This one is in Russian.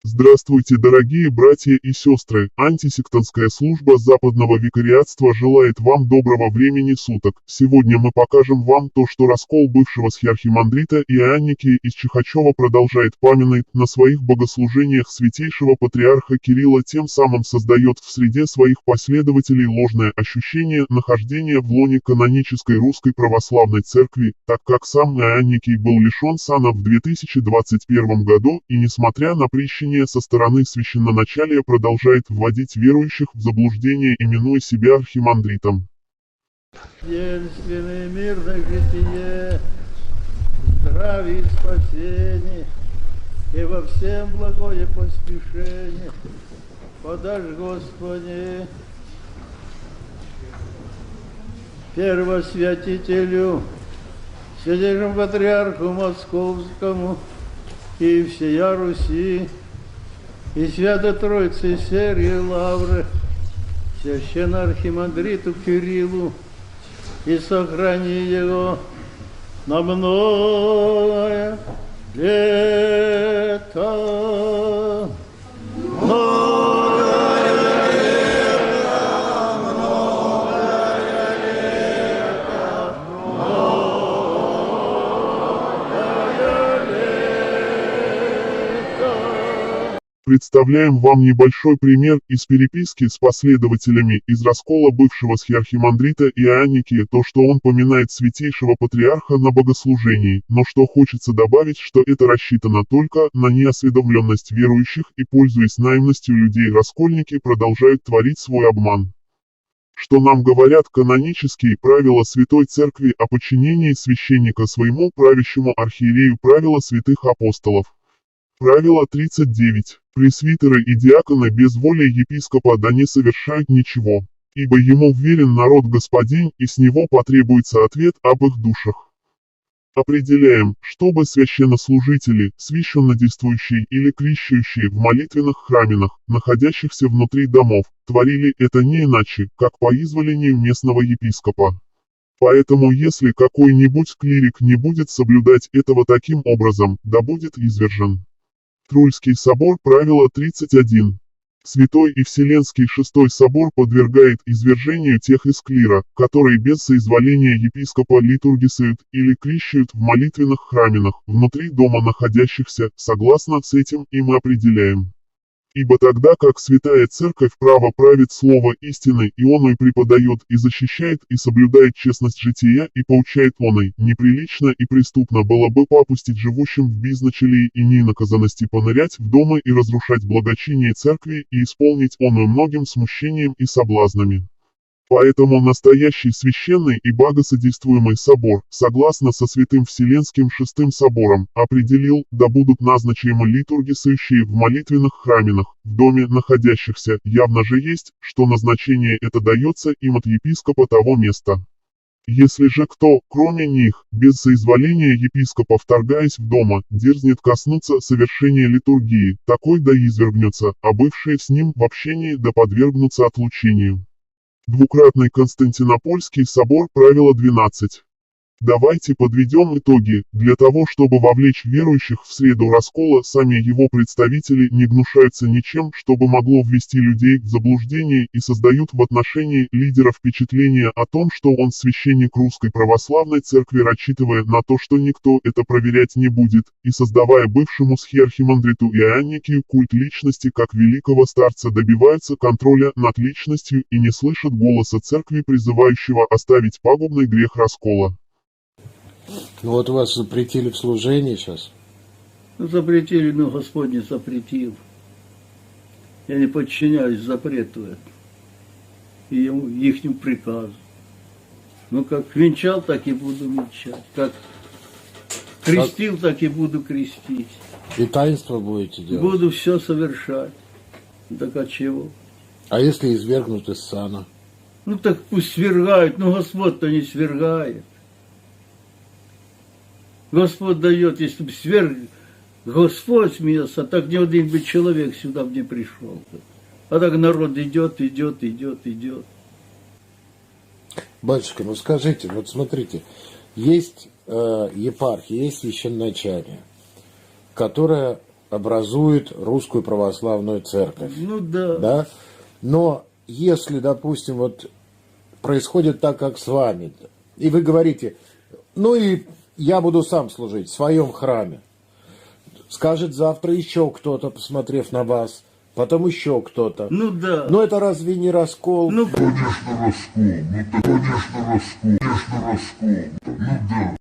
Здравствуйте, дорогие братья и сестры! Антисектантская служба Западного викариатства желает вам доброго времени суток. Сегодня мы покажем вам то, что раскол бывшего схиархимандрита Иоанники из Чихачева продолжает поминать на своих богослужениях святейшего патриарха Кирилла, тем самым создает в среде своих последователей ложное ощущение нахождения в лоне канонической русской православной церкви, так как сам Иоанникий был лишен сана в 2021 году и, несмотря на прещение со стороны священноначалия, продолжает вводить верующих в заблуждение, именуя себя архимандритом. Единственное мирное житие, здравие и спасение, и во всем благое поспешение. Подашь, Господи, первосвятителю, святейшему патриарху Московскому и всея Руси, и Святой Троице Сергию Лавры, священно-архимандриту Кириллу, и сохрани его на многое лето. Представляем вам небольшой пример из переписки с последователями из раскола бывшего схиархимандрита Иоанники, то, что он поминает святейшего патриарха на богослужении, но что хочется добавить, что это рассчитано только на неосведомленность верующих, и, пользуясь наивностью людей, раскольники продолжают творить свой обман. Что нам говорят канонические правила Святой Церкви о подчинении священника своему правящему архиерею, правила святых апостолов. Правило 39. Пресвитеры и диаконы без воли епископа да не совершают ничего, ибо ему вверен народ Господин, и с него потребуется ответ об их душах. Определяем, чтобы священнослужители, священнодействующие или крещающие в молитвенных храминах, находящихся внутри домов, творили это не иначе, как по изволению местного епископа. Поэтому если какой-нибудь клирик не будет соблюдать этого таким образом, да будет извержен. Трульский собор, правило 31. Святой и Вселенский Шестой собор подвергает извержению тех из клира, которые без соизволения епископа литургисают или крещают в молитвенных храминах, внутри дома находящихся, согласно с этим и мы определяем. Ибо тогда как Святая Церковь право правит слово истины, и оно и преподает, и защищает, и соблюдает честность жития, и поучает оной, неприлично и преступно было бы попустить живущим в безначалии и ненаказанности понырять в дома и разрушать благочиние Церкви, и исполнить оную многим смущением и соблазнами. Поэтому настоящий священный и богосодействуемый собор, согласно со Святым Вселенским Шестым собором, определил, да будут назначаемы литургисующие в молитвенных храминах, в доме находящихся, явно же есть, что назначение это дается им от епископа того места. Если же кто, кроме них, без соизволения епископа вторгаясь в дома, дерзнет коснуться совершения литургии, такой да извергнется, а бывшие с ним в общении да подвергнутся отлучению. Двукратный Константинопольский собор, правило 12. Давайте подведем итоги. Для того, чтобы вовлечь верующих в среду раскола, сами его представители не гнушаются ничем, чтобы могло ввести людей в заблуждение, и создают в отношении лидера впечатление о том, что он священник Русской Православной Церкви, рассчитывая на то, что никто это проверять не будет, и создавая бывшему схиархимандриту Иоанникию культ личности как великого старца, добиваются контроля над личностью и не слышат голоса Церкви, призывающего оставить пагубный грех раскола. Ну вот вас запретили в служении сейчас? Ну, запретили, но Господь не запретил. Я не подчиняюсь запрету этому и ихнему приказу. Ну, как венчал, так и буду венчать. Как крестил, так и буду крестить. И таинство будете делать? Буду все совершать. Так а чего? А если извергнут из сана? Ну, так пусть свергают, но Господь-то не свергает. Господь дает, если бы сверх Господь смеялся, так ни один бы человек сюда бы не пришел. А так народ идет. Батюшка, ну скажите, вот смотрите, есть епархия, есть священначалие, которое образует Русскую Православную Церковь. Ну да. Да? Но если, допустим, вот происходит так, как с вами, и вы говорите, ну и я буду сам служить в своем храме, скажет завтра еще кто-то, посмотрев на вас, потом еще кто-то. Ну да. Но это разве не раскол? Ну, Конечно, раскол. Ну, конечно, раскол. Конечно, раскол. Ну, да.